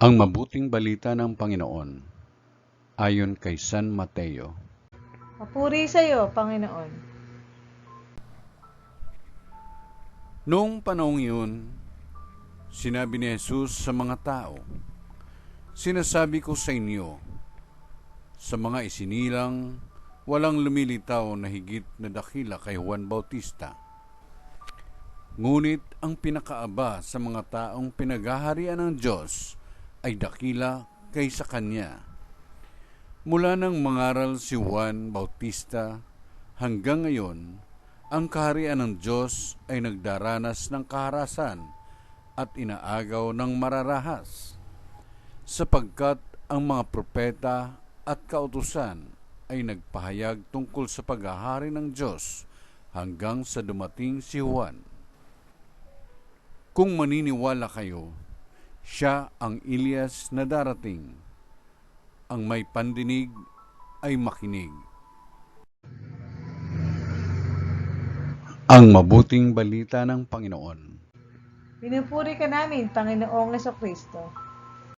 Ang mabuting balita ng Panginoon ayon kay San Mateo. Papuri sa iyo, Panginoon. Noong panahong iyon, sinabi ni Jesus sa mga tao, "Sinasabi ko sa inyo, sa mga isinilang, walang lumilitaw na higit na dakila kay Juan Bautista. Ngunit ang pinakaaba sa mga taong pinaghaharian ng Diyos ay dakila kaysa kanya. Mula nang mangaral si Juan Bautista hanggang ngayon, ang kaharian ng Diyos ay nagdaranas ng kaharasan at inaagaw ng mararahas, sapagkat ang mga propeta at kautusan ay nagpahayag tungkol sa paghahari ng Diyos hanggang sa dumating si Juan. Kung maniniwala kayo, siya ang Elias na darating. Ang may pandinig ay makinig." Ang mabuting balita ng Panginoon. Pinupuri ka namin, Panginoong Kristo.